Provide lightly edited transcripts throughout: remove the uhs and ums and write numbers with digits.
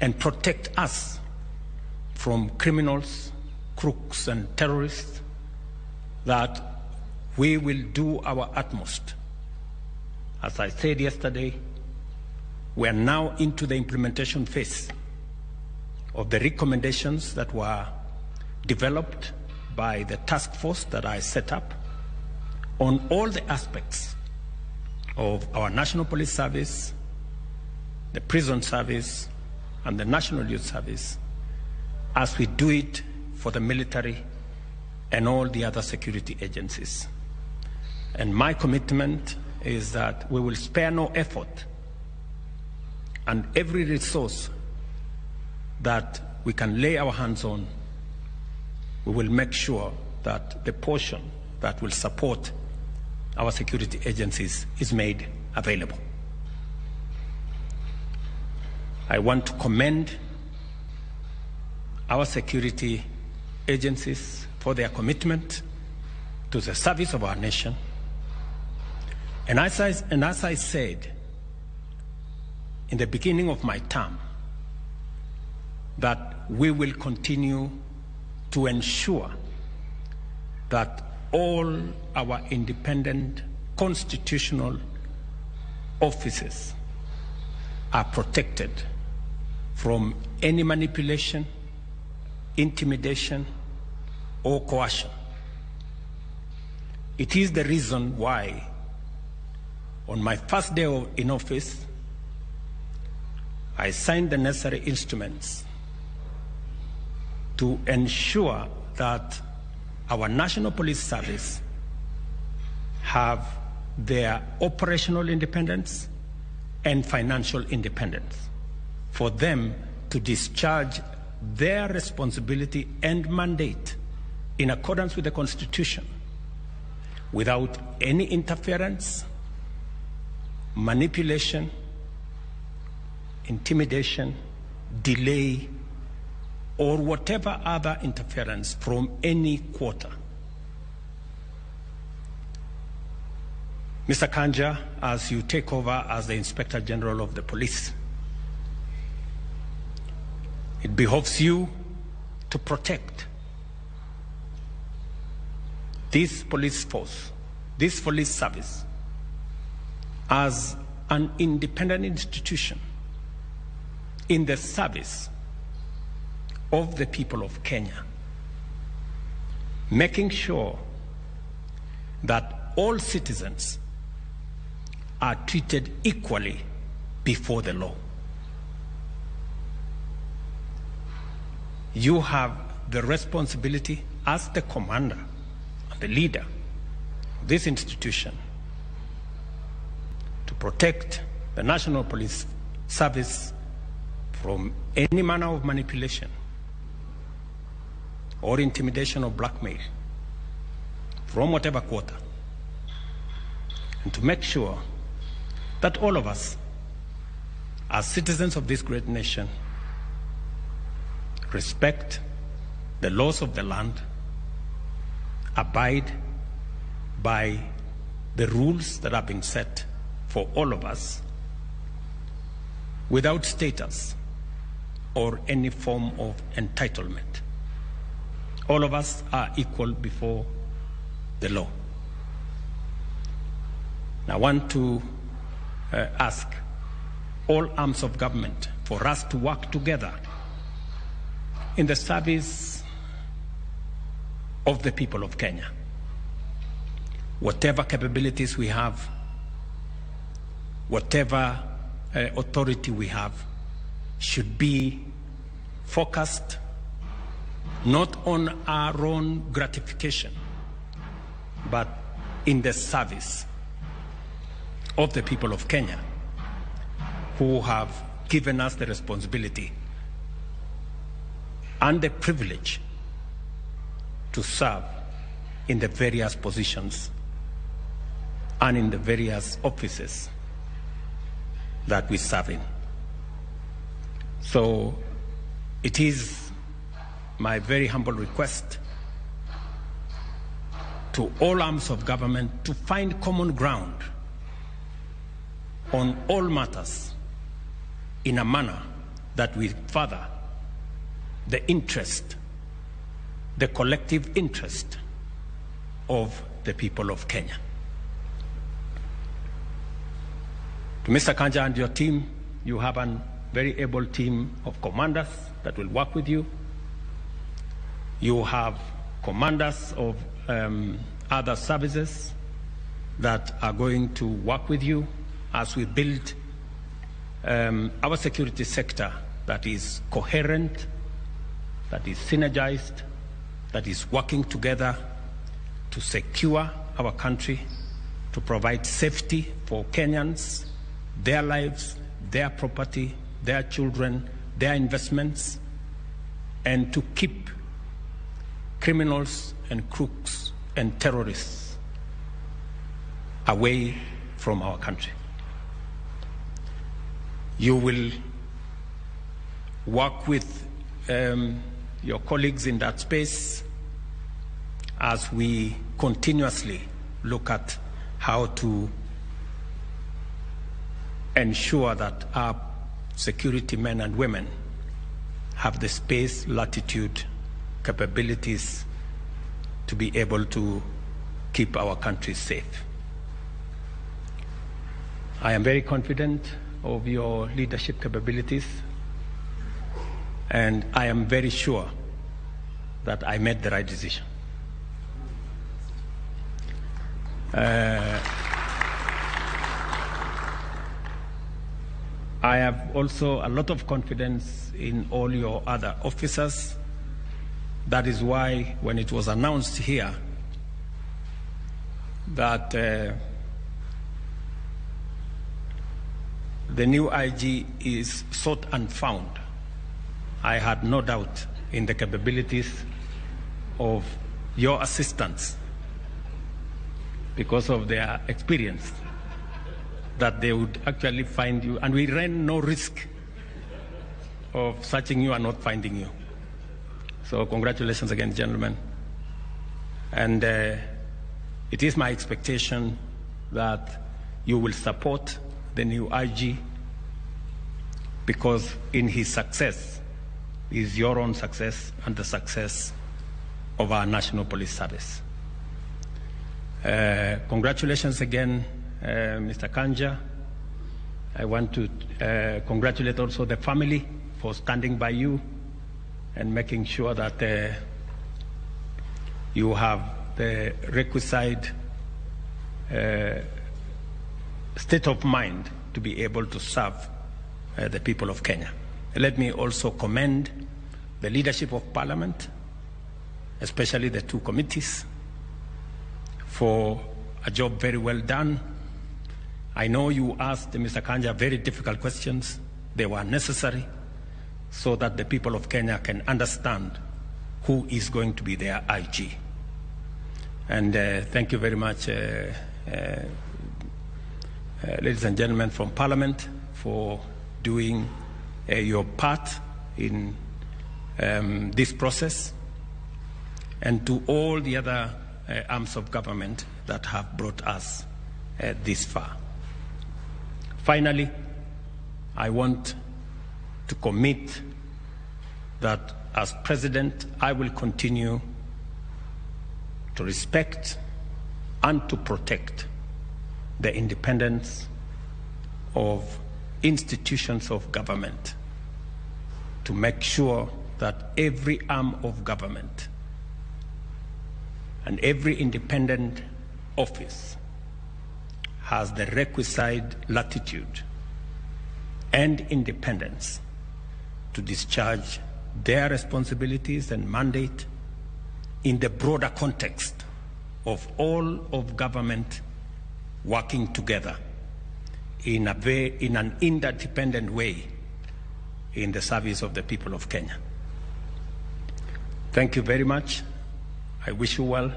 and protect us from criminals, crooks, and terrorists, that we will do our utmost. As I said yesterday, we are now into the implementation phase of the recommendations that were developed by the task force that I set up on all the aspects of our National Police Service, the Prison Service, and the National Youth Service, as we do it for the military and all the other security agencies. And my commitment is that we will spare no effort and every resource that we can lay our hands on, we will make sure that the portion that will support our security agencies is made available. I want to commend our security agencies for their commitment to the service of our nation. And as I said in the beginning of my term, that we will continue to ensure that all our independent constitutional offices are protected from any manipulation, intimidation, or coercion. It is the reason why, on my first day in office, I signed the necessary instruments to ensure that our National Police Service have their operational independence and financial independence for them to discharge their responsibility and mandate in accordance with the Constitution without any interference, manipulation, intimidation, delay, or whatever other interference from any quarter. Mr. Kanja, as you take over as the Inspector General of the Police, it behoves you to protect this police force, this police service, as an independent institution in the service of the people of Kenya, making sure that all citizens are treated equally before the law. You have the responsibility as the commander and the leader of this institution to protect the National Police Service from any manner of manipulation or intimidation or blackmail from whatever quarter, and to make sure that all of us, as citizens of this great nation, respect the laws of the land, abide by the rules that have been set for all of us, without status or any form of entitlement. All of us are equal before the law. Now, I want to ask all arms of government for us to work together in the service of the people of Kenya. Whatever capabilities we have, whatever authority we have, should be focused not on our own gratification, but in the service of the people of Kenya, who have given us the responsibility and the privilege to serve in the various positions and in the various offices that we serve in. So it is my very humble request to all arms of government to find common ground on all matters in a manner that we further the interest, the collective interest of the people of Kenya. To Mr. Kanja and your team, you have a very able team of commanders that will work with you. You have commanders of other services that are going to work with you as we build our security sector that is coherent, that is synergized, that is working together to secure our country, to provide safety for Kenyans, their lives, their property, their children, their investments, and to keep criminals and crooks and terrorists away from our country. You will work with your colleagues in that space as we continuously look at how to ensure that our security men and women have the space, latitude, capabilities to be able to keep our country safe. I am very confident of your leadership capabilities, and I am very sure that I made the right decision. I have also a lot of confidence in all your other officers. That is why when it was announced here that the new IG is sought and found, I had no doubt in the capabilities of your assistants because of their experience, that they would actually find you, and we ran no risk of searching you and not finding you. So congratulations again, gentlemen. And it is my expectation that you will support the new IG, because in his success is your own success and the success of our National Police Service. Congratulations again, Mr. Kanja. I want to congratulate also the family for standing by you and making sure that you have the requisite state of mind to be able to serve the people of Kenya. Let me also commend the leadership of Parliament, especially the two committees, for a job very well done. I know you asked Mr. Kanja very difficult questions. They were necessary so that the people of Kenya can understand who is going to be their IG. And thank you very much, ladies and gentlemen from Parliament, for doing your part in this process, and to all the other arms of government that have brought us this far. Finally, I want to commit that as President, I will continue to respect and to protect the independence of institutions of government, to make sure that every arm of government and every independent office has the requisite latitude and independence to discharge their responsibilities and mandate in the broader context of all of government working together in an interdependent way in the service of the people of Kenya. Thank you very much. I wish you well,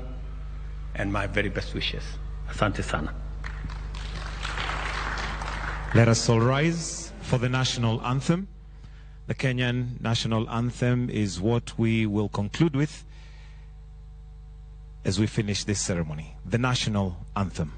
and my very best wishes. Asante sana. Let us all rise for the national anthem. The Kenyan national anthem is what we will conclude with as we finish this ceremony. The national anthem.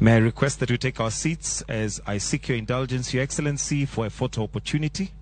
May I request that we take our seats as I seek your indulgence, Your Excellency, for a photo opportunity.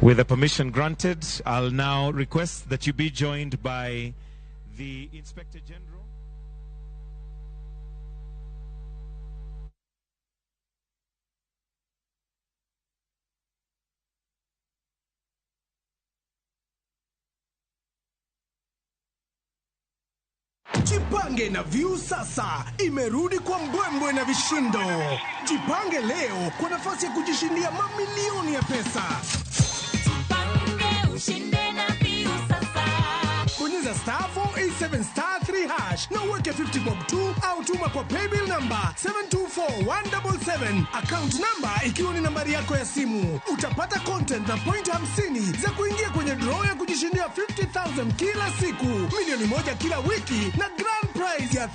With the permission granted, I'll now request that you be joined by the Inspector General. Jipange na View sasa imerudi kwa mbwembwe na vishindo. Jipange leo kwa nafasi ya kujishindia mamilioni ya pesa. Jipange ushinde na View sasa. Bonyeza *487*3# na uweke 50 bob tu au tuma kwa paybill number 724177, account number ikiwa ni nambari yako ya simu. Utapata content na point 50 za kuingia kwenye draw ya kujishindia 50,000 kila siku, milioni moja kila wiki na grand prize ya 3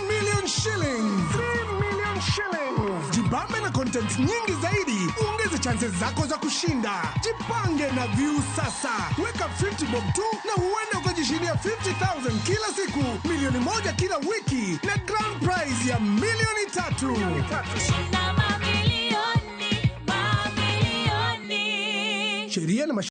million shillings. 3 million shillings. Jibambe na content nyingi zaidi, uongeze chances zako za kushinda. Jipange na View sasa. Weka 50 bob tu na huenda ukajishindia 50,000 kila siku, milioni moja kila wiki na grand prize ya milioni 3. Shinda mamilioni, mamilioni. Sheria na